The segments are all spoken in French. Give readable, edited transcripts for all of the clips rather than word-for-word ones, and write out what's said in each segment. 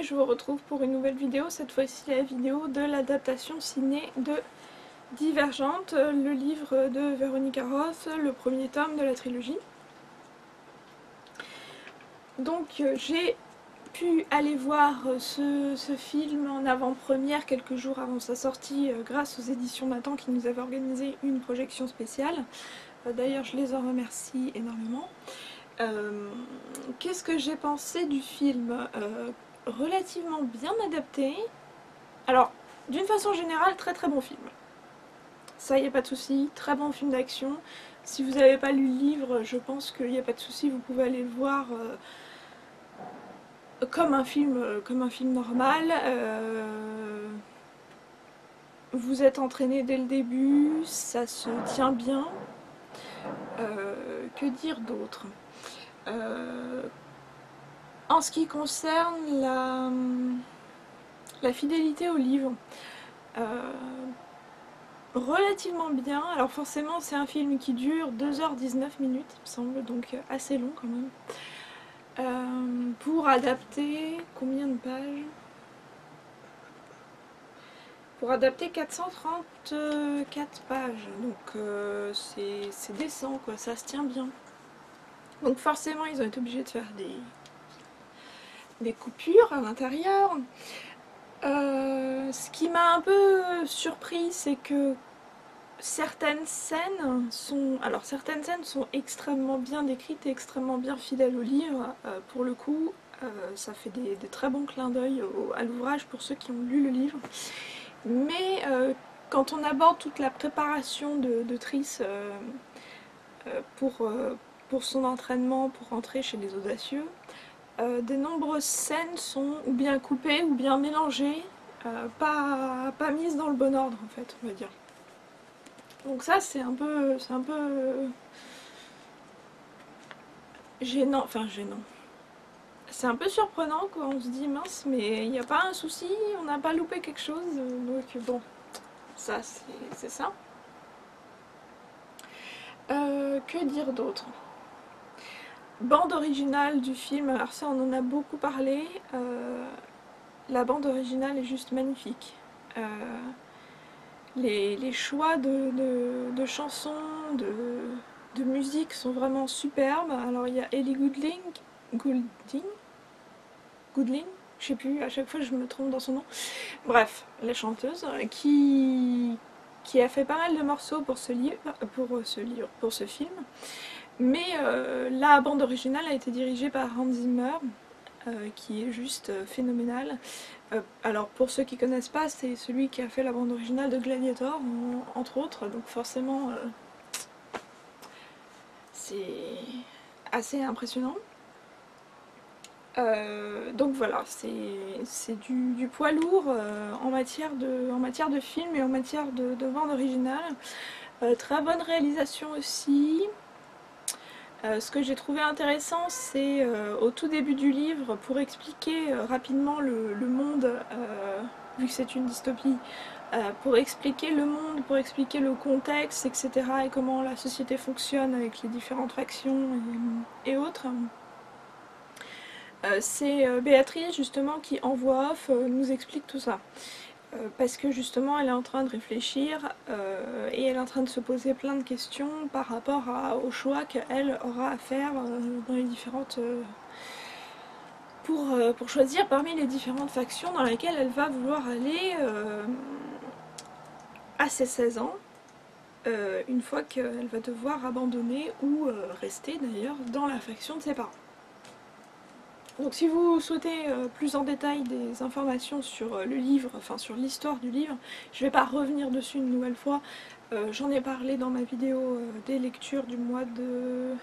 je vous retrouve pour une nouvelle vidéo, cette fois-ci la vidéo de l'adaptation ciné de Divergente, le livre de Véronica Roth, le premier tome de la trilogie. Donc j'ai pu aller voir ce film en avant-première quelques jours avant sa sortie grâce aux éditions Nathan qui nous avaient organisé une projection spéciale. D'ailleurs je les en remercie énormément. Qu'est-ce que j'ai pensé du film? Relativement bien adapté. Alors, d'une façon générale, très très bon film. Ça, il n'y a pas de souci. Très bon film d'action. Si vous n'avez pas lu le livre, je pense qu'il n'y a pas de souci. Vous pouvez aller le voir comme un film normal. Vous êtes entraîné dès le début. Ça se tient bien. Que dire d'autre? En ce qui concerne la fidélité au livre, relativement bien. Alors forcément c'est un film qui dure 2h19 minutes, il me semble, donc assez long quand même. Pour adapter combien de pages? Pour adapter 434 pages, donc c'est décent quoi, ça se tient bien. Donc forcément ils ont été obligés de faire des coupures à l'intérieur. Ce qui m'a un peu surpris, c'est que certaines scènes sont extrêmement bien décrites et extrêmement bien fidèles au livre. Pour le coup, ça fait des très bons clins d'œil à l'ouvrage pour ceux qui ont lu le livre. Mais quand on aborde toute la préparation de Triss pour son entraînement pour rentrer chez les Audacieux, de nombreuses scènes sont ou bien coupées ou bien mélangées, pas mises dans le bon ordre en fait, on va dire. Donc ça c'est un peu gênant, enfin gênant. C'est un peu surprenant quoi, on se dit mince mais il n'y a pas un souci, on n'a pas loupé quelque chose, donc bon, ça c'est ça. Que dire d'autre? Bande originale du film, alors ça on en a beaucoup parlé, la bande originale est juste magnifique. Les choix de chansons, de musique sont vraiment superbes. Alors il y a Ellie Goulding, je sais plus, à chaque fois je me trompe dans son nom. Bref, la chanteuse qui a fait pas mal de morceaux pour ce film. Mais la bande originale a été dirigée par Hans Zimmer, qui est juste phénoménal. Alors pour ceux qui connaissent pas, c'est celui qui a fait la bande originale de Gladiator, entre autres, donc forcément c'est assez impressionnant. Donc voilà, c'est du poids lourd en matière de film et en matière de bande originale. Très bonne réalisation aussi. Ce que j'ai trouvé intéressant, c'est au tout début du livre, pour expliquer rapidement le monde, vu que c'est une dystopie, pour expliquer le monde, pour expliquer le contexte, etc. et comment la société fonctionne avec les différentes factions et autres. C'est Béatrice justement qui en voix off nous explique tout ça. Parce que justement elle est en train de réfléchir et elle est en train de se poser plein de questions par rapport aux choix qu'elle aura à faire dans les différentes pour choisir parmi les différentes factions dans lesquelles elle va vouloir aller à ses 16 ans, une fois qu'elle va devoir abandonner ou rester d'ailleurs dans la faction de ses parents. Donc si vous souhaitez plus en détail des informations sur le livre, enfin sur l'histoire du livre, je ne vais pas revenir dessus une nouvelle fois. J'en ai parlé dans ma vidéo des lectures du mois de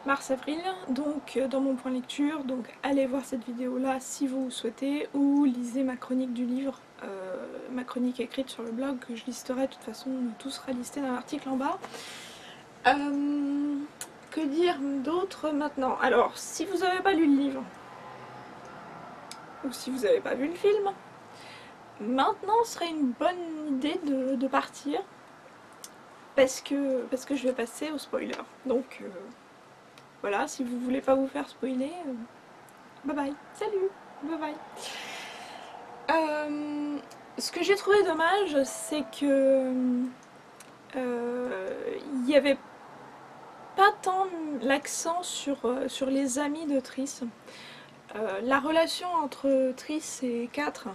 mars-avril, donc dans mon point lecture, donc allez voir cette vidéo là si vous souhaitez, ou lisez ma chronique du livre, ma chronique écrite sur le blog que je listerai, de toute façon tout sera listé dans l'article en bas. Que dire d'autre maintenant? Alors, si vous n'avez pas lu le livre, ou si vous n'avez pas vu le film, maintenant serait une bonne idée de partir, parce que je vais passer au spoiler. Donc, voilà, si vous voulez pas vous faire spoiler, bye bye, salut! bye bye. Ce que j'ai trouvé dommage, c'est que il n'y avait pas tant l'accent sur les amis de Triss. La relation entre Triss et 4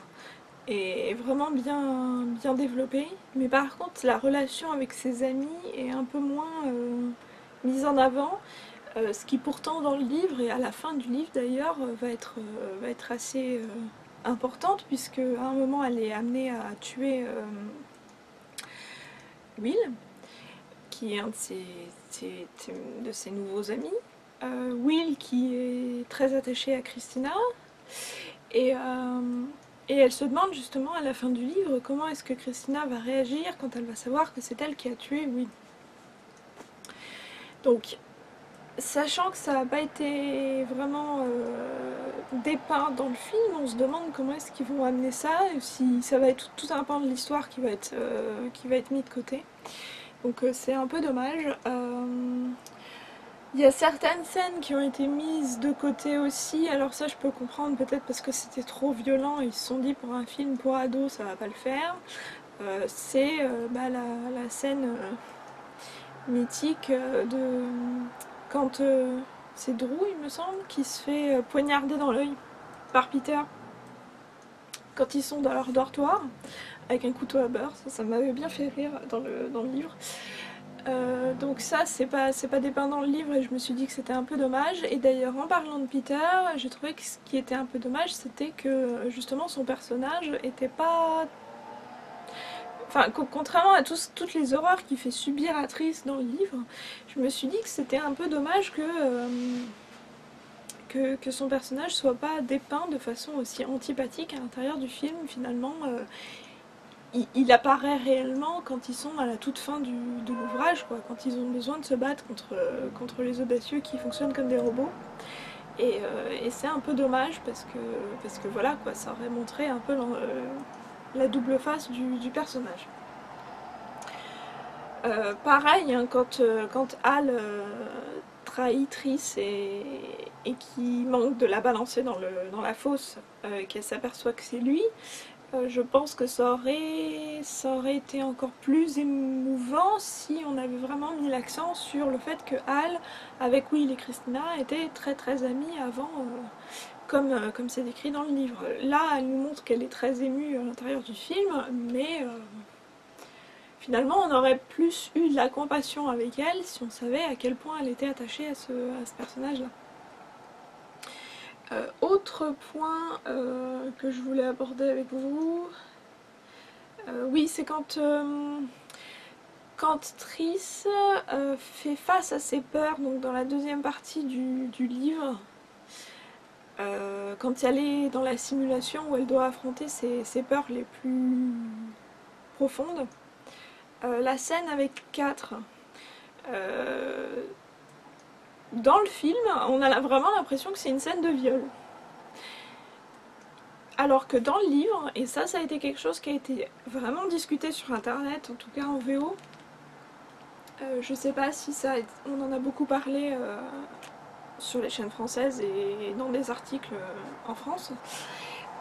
est vraiment bien développée, mais par contre la relation avec ses amis est un peu moins mise en avant, ce qui pourtant dans le livre, et à la fin du livre d'ailleurs, va être assez importante, puisque à un moment elle est amenée à tuer Will, qui est un de ses nouveaux amis. Will qui est très attaché à Christina, et, et elle se demande justement à la fin du livre comment est-ce que Christina va réagir quand elle va savoir que c'est elle qui a tué Will. Donc, sachant que ça n'a pas été vraiment dépeint dans le film, on se demande comment est-ce qu'ils vont amener ça, et si ça va être tout un pan de l'histoire qui va être mis de côté. Donc c'est un peu dommage. Il y a certaines scènes qui ont été mises de côté aussi, alors ça je peux comprendre, peut-être parce que c'était trop violent, ils se sont dit pour un film pour ados ça va pas le faire. C'est la scène mythique de quand c'est Drew il me semble qui se fait poignarder dans l'œil par Peter quand ils sont dans leur dortoir avec un couteau à beurre. Ça m'avait bien fait rire dans le livre. Donc ça c'est pas dépeint dans le livre, et je me suis dit que c'était un peu dommage. Et d'ailleurs en parlant de Peter, j'ai trouvé que ce qui était un peu dommage, c'était que justement son personnage était pas... Enfin, contrairement à toutes les horreurs qu'il fait subir à Triss dans le livre, je me suis dit que c'était un peu dommage que son personnage soit pas dépeint de façon aussi antipathique à l'intérieur du film. Finalement, il apparaît réellement quand ils sont à la toute fin de l'ouvrage, quoi, quand ils ont besoin de se battre contre les audacieux qui fonctionnent comme des robots. Et c'est un peu dommage parce que voilà, quoi, ça aurait montré un peu la double face du personnage. Pareil, hein, quand Hal trahit Triss et qui manque de la balancer dans la fosse, qu'elle s'aperçoit que c'est lui, je pense que ça aurait été encore plus émouvant si on avait vraiment mis l'accent sur le fait que Hal, avec Will et Christina, étaient très très amis avant, comme c'est décrit dans le livre. Là, elle nous montre qu'elle est très émue à l'intérieur du film, mais finalement, on aurait plus eu de la compassion avec elle si on savait à quel point elle était attachée à ce personnage-là. Autre point que je voulais aborder avec vous, oui, c'est quand Triss fait face à ses peurs, donc dans la deuxième partie du livre, quand elle est dans la simulation où elle doit affronter ses peurs les plus profondes, la scène avec 4, dans le film, on a vraiment l'impression que c'est une scène de viol. Alors que dans le livre, et ça a été quelque chose qui a été vraiment discuté sur internet, en tout cas en VO, je sais pas si on en a beaucoup parlé sur les chaînes françaises et dans des articles en France,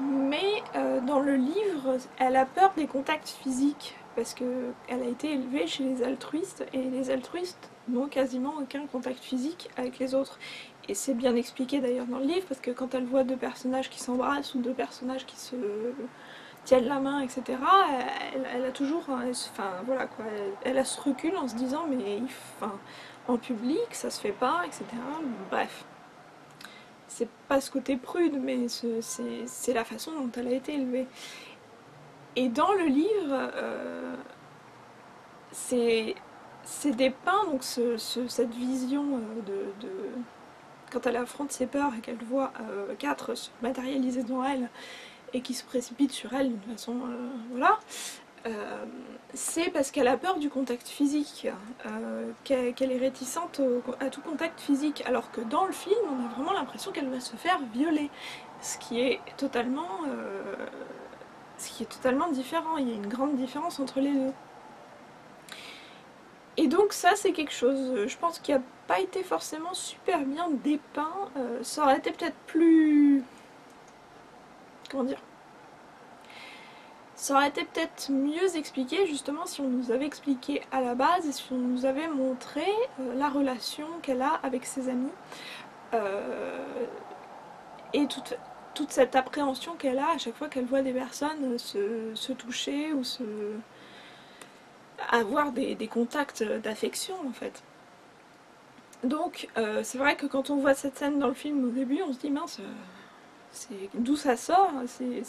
mais dans le livre, elle a peur des contacts physiques, parce qu'elle a été élevée chez les altruistes, et les altruistes n'ont quasiment aucun contact physique avec les autres. Et c'est bien expliqué d'ailleurs dans le livre, parce que quand elle voit deux personnages qui s'embrassent ou deux personnages qui se tiennent la main, etc., elle a toujours, enfin voilà quoi, elle a ce recul en se disant mais en public ça se fait pas, etc. Bref, c'est pas ce côté prude, mais c'est la façon dont elle a été élevée. Et dans le livre, c'est dépeint donc cette vision de quand elle affronte ses peurs et qu'elle voit 4 se matérialiser devant elle et qui se précipite sur elle d'une façon voilà, c'est parce qu'elle a peur du contact physique, qu'elle est réticente à tout contact physique, alors que dans le film on a vraiment l'impression qu'elle va se faire violer, ce qui est totalement différent. Il y a une grande différence entre les deux. Et donc ça c'est quelque chose, je pense, qui n'a pas été forcément super bien dépeint. Ça aurait été peut-être plus comment dire, ça aurait été peut-être mieux expliqué justement si on nous avait expliqué à la base et si on nous avait montré la relation qu'elle a avec ses amis et toute cette appréhension qu'elle a à chaque fois qu'elle voit des personnes se toucher ou avoir des contacts d'affection en fait. Donc c'est vrai que quand on voit cette scène dans le film au début, on se dit mince, d'où ça sort, c'est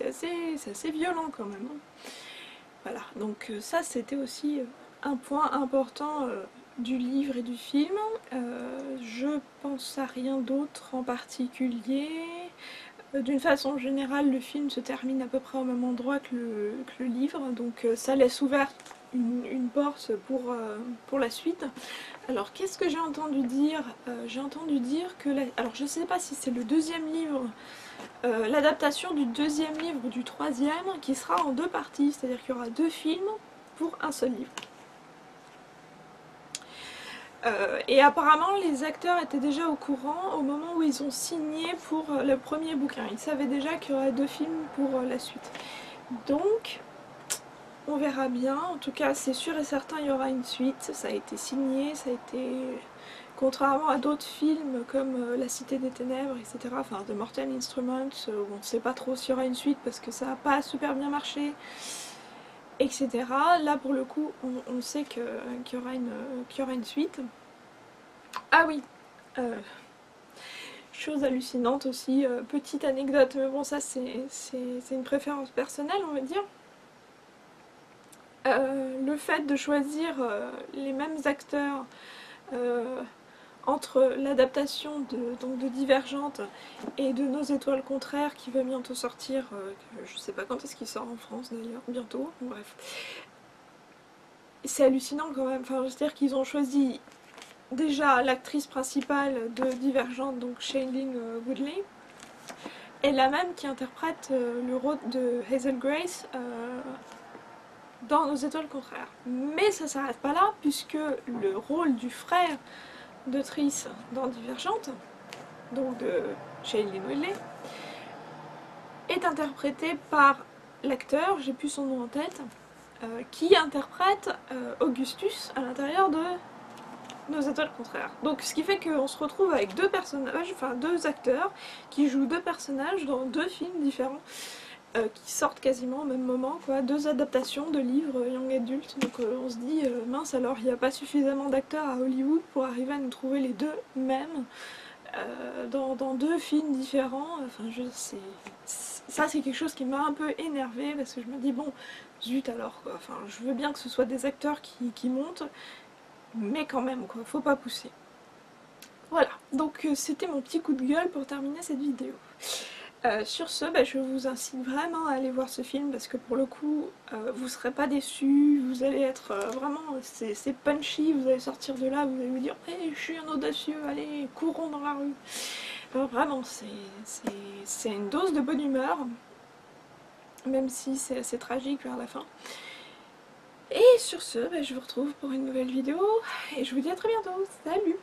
assez violent quand même. Voilà, donc ça c'était aussi un point important du livre et du film. Je pense à rien d'autre en particulier. D'une façon générale, le film se termine à peu près au même endroit que le livre, donc ça laisse ouverte une porte pour la suite. Alors qu'est-ce que j'ai entendu dire? J'ai entendu dire que... Alors je sais pas si c'est le deuxième livre, l'adaptation du deuxième livre ou du troisième, qui sera en deux parties, c'est-à-dire qu'il y aura deux films pour un seul livre. Et apparemment les acteurs étaient déjà au courant au moment où ils ont signé pour le premier bouquin. Ils savaient déjà qu'il y aurait deux films pour la suite. Donc on verra bien. En tout cas c'est sûr et certain il y aura une suite. Ça a été signé, ça a été... Contrairement à d'autres films comme La Cité des Ténèbres, etc. Enfin The Mortal Instruments, où on ne sait pas trop s'il y aura une suite parce que ça n'a pas super bien marché, etc. Là pour le coup on sait qu'il y aura une suite. Ah oui, chose hallucinante aussi, petite anecdote, mais bon ça c'est une préférence personnelle on va dire. Le fait de choisir les mêmes acteurs entre l'adaptation de Divergente et de Nos étoiles contraires qui va bientôt sortir, je sais pas quand est-ce qu'il sort en France d'ailleurs, bientôt, bref. C'est hallucinant quand même, enfin, c'est-à-dire qu'ils ont choisi déjà l'actrice principale de Divergente, donc Shailene Woodley, et la même qui interprète le rôle de Hazel Grace dans Nos étoiles contraires. Mais ça s'arrête pas là, puisque le rôle du frère de Triss dans Divergente, donc de Shailene Woodley, est interprété par l'acteur, j'ai plus son nom en tête, qui interprète Augustus à l'intérieur de Nos étoiles contraires. Donc ce qui fait qu'on se retrouve avec deux personnages, enfin deux acteurs qui jouent deux personnages dans deux films différents qui sortent quasiment au même moment, quoi. Deux adaptations de livres young adult. Donc on se dit mince, alors il n'y a pas suffisamment d'acteurs à Hollywood pour arriver à nous trouver les deux mêmes dans deux films différents. Enfin ça c'est quelque chose qui m'a un peu énervée parce que je me dis bon zut alors quoi. Enfin je veux bien que ce soit des acteurs qui montent, mais quand même quoi, faut pas pousser. Voilà, donc c'était mon petit coup de gueule pour terminer cette vidéo. Sur ce, je vous incite vraiment à aller voir ce film parce que pour le coup, vous serez pas déçus, vous allez être vraiment, c'est punchy, vous allez sortir de là, vous allez vous dire hey, je suis un audacieux, allez, courons dans la rue. Alors, vraiment, c'est une dose de bonne humeur, même si c'est assez tragique vers la fin. Et sur ce, je vous retrouve pour une nouvelle vidéo et je vous dis à très bientôt, salut!